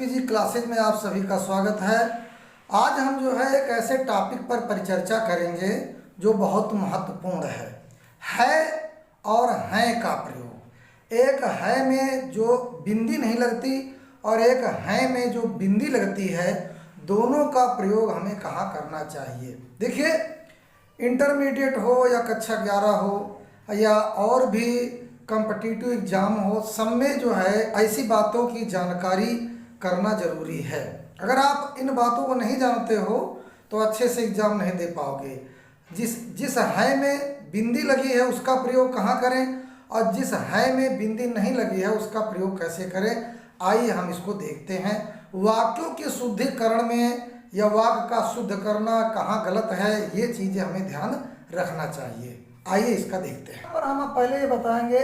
SPG classes में आप सभी का स्वागत है। आज हम जो है एक ऐसे टॉपिक पर परिचर्चा करेंगे जो बहुत महत्वपूर्ण है और हैं का प्रयोग। एक है में जो बिंदी नहीं लगती और एक है में जो बिंदी लगती है, दोनों का प्रयोग हमें कहाँ करना चाहिए। देखिए, इंटरमीडिएट हो या कक्षा 11 हो या और भी कॉम्पिटिटिव एग्ज़ाम हो, सब में जो है ऐसी बातों की जानकारी करना ज़रूरी है। अगर आप इन बातों को नहीं जानते हो तो अच्छे से एग्ज़ाम नहीं दे पाओगे। जिस है में बिंदी लगी है उसका प्रयोग कहाँ करें और जिस है में बिंदी नहीं लगी है उसका प्रयोग कैसे करें, आइए हम इसको देखते हैं। वाक्यों के शुद्धिकरण में या वाक्य का शुद्ध करना कहाँ गलत है, ये चीज़ें हमें ध्यान रखना चाहिए। आइए इसका देखते हैं। और हम पहले ये बताएंगे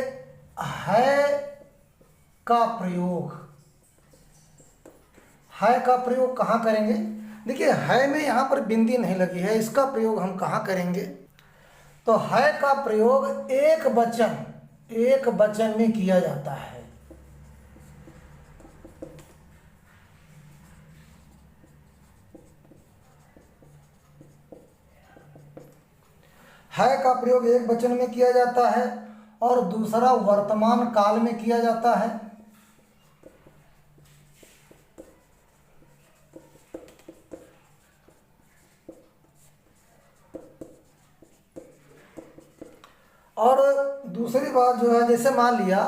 है का प्रयोग। है का प्रयोग कहाँ करेंगे। देखिए, है में यहाँ पर बिंदी नहीं लगी है, इसका प्रयोग हम कहाँ करेंगे। तो है का प्रयोग एक वचन में किया जाता है। है का प्रयोग एक वचन में किया जाता है और दूसरा वर्तमान काल में किया जाता है। और दूसरी बात जो है, जैसे मान लिया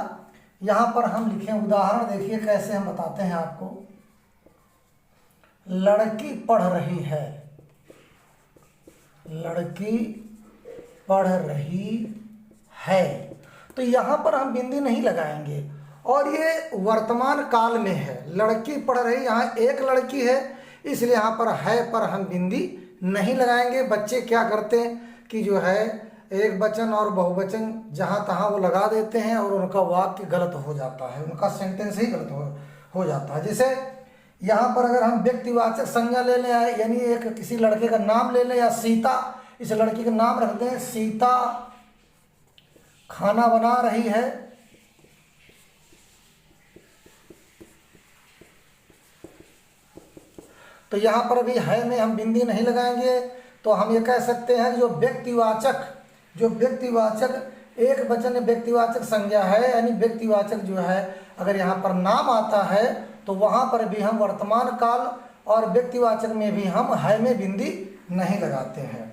यहाँ पर हम लिखें, उदाहरण देखिए कैसे हम बताते हैं आपको। लड़की पढ़ रही है, लड़की पढ़ रही है, तो यहाँ पर हम बिंदी नहीं लगाएंगे और ये वर्तमान काल में है। लड़की पढ़ रही, यहाँ एक लड़की है, इसलिए यहाँ पर है पर हम बिंदी नहीं लगाएंगे। बच्चे क्या करते हैं कि जो है एक वचन और बहुवचन जहाँ तहाँ वो लगा देते हैं और उनका वाक्य गलत हो जाता है, उनका सेंटेंस ही गलत हो जाता है। जैसे यहाँ पर अगर हम व्यक्तिवाचक संज्ञा ले लें, यानी एक किसी लड़के का नाम ले लें, या सीता, इस लड़की का नाम रख दें, सीता खाना बना रही है, तो यहाँ पर भी है में हम बिंदी नहीं लगाएंगे। तो हम ये कह सकते हैं जो व्यक्तिवाचक एक वचन व्यक्तिवाचक संज्ञा है, यानी व्यक्तिवाचक जो है अगर यहाँ पर नाम आता है तो वहाँ पर भी हम वर्तमान काल और व्यक्तिवाचक में भी हम है में बिंदी नहीं लगाते हैं।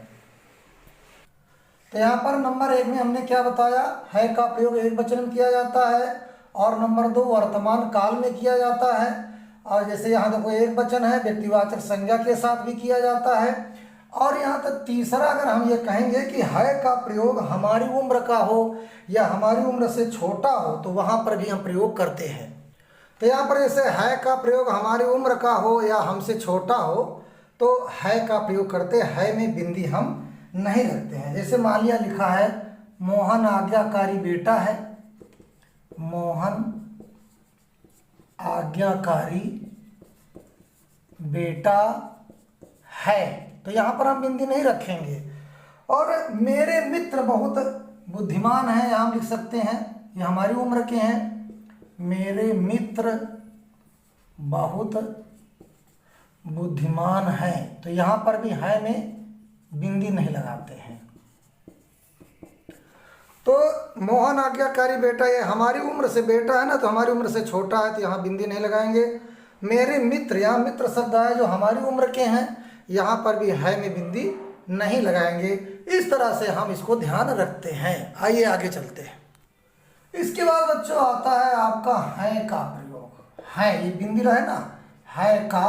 तो यहाँ पर नंबर 1 में हमने क्या बताया, है का प्रयोग एक वचन में किया जाता है और नंबर 2 वर्तमान काल में किया जाता है। और जैसे यहाँ देखो एक वचन है, व्यक्तिवाचक संज्ञा के साथ भी किया जाता है। और यहाँ तक तीसरा अगर हम ये कहेंगे कि है का प्रयोग हमारी उम्र का हो या हमारी उम्र से छोटा हो, तो वहाँ पर भी हम प्रयोग करते हैं। तो यहाँ पर जैसे है का प्रयोग हमारी उम्र का हो या हमसे छोटा हो, तो है का प्रयोग करते, है में बिंदी हम नहीं रखते हैं। जैसे मान लिया लिखा है मोहन आज्ञाकारी बेटा है, मोहन आज्ञाकारी बेटा है, तो यहाँ पर हम बिंदी नहीं रखेंगे। और मेरे मित्र बहुत बुद्धिमान हैं, यहाँ हम लिख सकते हैं, ये हमारी उम्र के हैं, मेरे मित्र बहुत बुद्धिमान हैं, तो यहाँ पर भी है में बिंदी नहीं लगाते हैं। तो मोहन आज्ञाकारी बेटा, ये हमारी उम्र से बेटा है ना, तो हमारी उम्र से छोटा है, तो यहाँ बिंदी नहीं लगाएंगे। मेरे मित्र, यहाँ मित्र शब्द है जो हमारी उम्र के हैं, यहाँ पर भी है में बिंदी नहीं लगाएंगे। इस तरह से हम इसको ध्यान रखते हैं। आइए आगे चलते हैं। इसके बाद बच्चों आता है आपका है का प्रयोग। है, ये बिंदी रहे ना, है का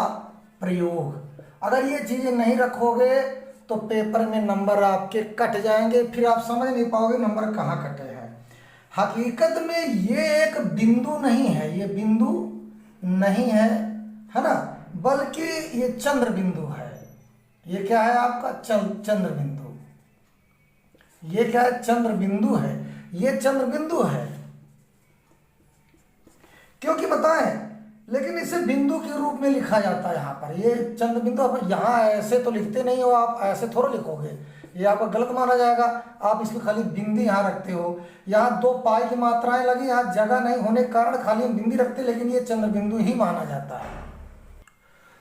प्रयोग। अगर ये चीज़ें नहीं रखोगे तो पेपर में नंबर आपके कट जाएंगे, फिर आप समझ नहीं पाओगे नंबर कहाँ कटे हैं। हकीकत में ये एक बिंदु नहीं है, ये बिंदु नहीं है ना, बल्कि ये चंद्र बिंदु है। ये क्या है आपका चंद्र बिंदु। ये क्या है, चंद्र बिंदु है, ये चंद्र बिंदु है। क्योंकि बताएं, लेकिन इसे बिंदु के रूप में लिखा जाता है। यहाँ पर ये चंद्र बिंदु, आप यहाँ ऐसे तो लिखते नहीं हो, आप ऐसे थोड़ा लिखोगे, ये आपका गलत माना जाएगा। आप इसकी खाली बिंदी यहाँ रखते हो, यहाँ 2 पाई की मात्राएं लगी, यहाँ जगह नहीं होने के कारण खाली हम बिंदी रखते, लेकिन ये चंद्र बिंदु ही माना जाता है।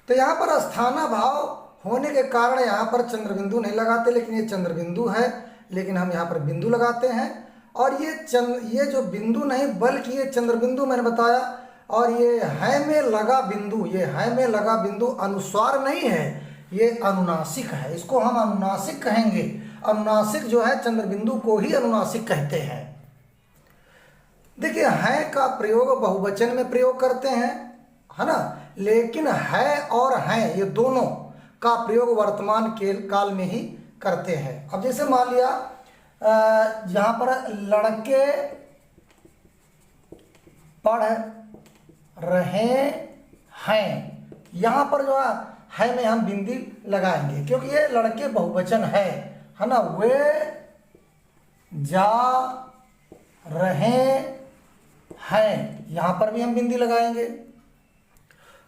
तो यहाँ पर स्थाना भाव होने के कारण यहाँ पर चंद्र बिंदु नहीं लगाते, लेकिन ये चंद्र बिंदु है, लेकिन हम यहाँ पर बिंदु लगाते हैं। और ये जो बिंदु नहीं बल्कि ये चंद्र बिंदु मैंने बताया, और ये है में लगा बिंदु, ये है में लगा बिंदु अनुस्वार नहीं है, ये अनुनासिक है। इसको हम अनुनासिक कहेंगे। अनुनासिक जो है चंद्र बिंदु को ही अनुनासिक कहते हैं। देखिए है का प्रयोग बहुवचन में प्रयोग करते हैं, है ना, लेकिन है और हैं ये दोनों का प्रयोग वर्तमान काल में ही करते हैं। अब जैसे मान लिया यहाँ पर लड़के पढ़ रहे हैं, यहाँ पर जो है में हम बिंदी लगाएंगे क्योंकि ये लड़के बहुवचन है ना। वे जा रहे हैं, यहाँ पर भी हम बिंदी लगाएंगे।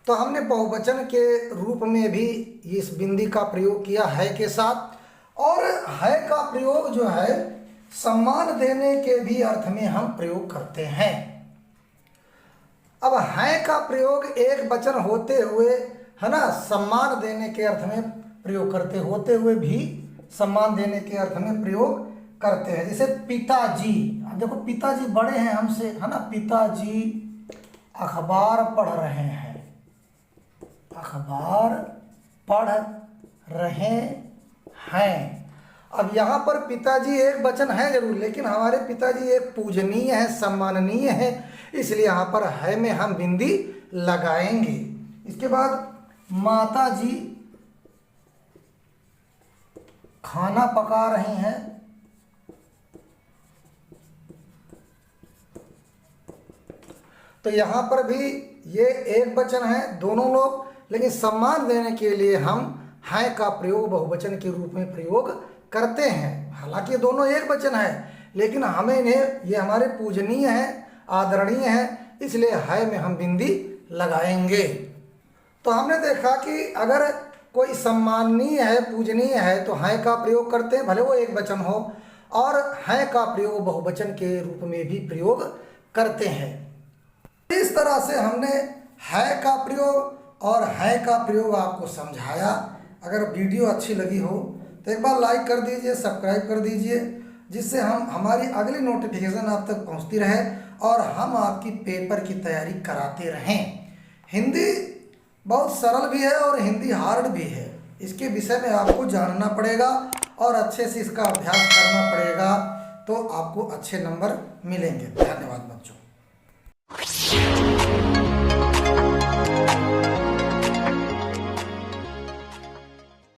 तो हमने बहुवचन के रूप में भी इस बिंदी का प्रयोग किया है के साथ। और है का प्रयोग जो है सम्मान देने के भी अर्थ में हम प्रयोग करते हैं। अब है का प्रयोग एक वचन होते हुए, है ना, सम्मान देने के अर्थ में प्रयोग करते होते हुए भी सम्मान देने के अर्थ में प्रयोग करते हैं। जैसे पिताजी, अब देखो पिताजी बड़े हैं हमसे, है ना, पिताजी अखबार पढ़ रहे हैं, अखबार पढ़ रहे हैं। अब यहाँ पर पिताजी एक वचन है जरूर, लेकिन हमारे पिताजी एक पूजनीय है, सम्माननीय है, इसलिए यहाँ पर है में हम बिंदी लगाएंगे। इसके बाद माताजी खाना पका रही हैं, तो यहाँ पर भी ये एक वचन है दोनों लोग, लेकिन सम्मान देने के लिए हम है का प्रयोग बहुवचन के रूप में प्रयोग करते हैं। हालांकि ये दोनों एक वचन है, लेकिन हमें इन्हें, ये हमारे पूजनीय है, आदरणीय है, इसलिए है में हम बिंदी लगाएंगे। तो हमने देखा कि अगर कोई सम्माननीय है, पूजनीय है, तो है का प्रयोग करते हैं, भले वो एक वचन हो, और है का प्रयोग बहुवचन के रूप में भी प्रयोग करते हैं। इस तरह से हमने है का प्रयोग और है का प्रयोग आपको समझाया। अगर वीडियो अच्छी लगी हो तो एक बार लाइक कर दीजिए, सब्सक्राइब कर दीजिए, जिससे हमारी अगली नोटिफिकेशन आप तक पहुंचती रहे और हम आपकी पेपर की तैयारी कराते रहें। हिंदी बहुत सरल भी है और हिंदी हार्ड भी है। इसके विषय में आपको जानना पड़ेगा और अच्छे से इसका अभ्यास करना पड़ेगा, तो आपको अच्छे नंबर मिलेंगे। धन्यवाद बच्चों।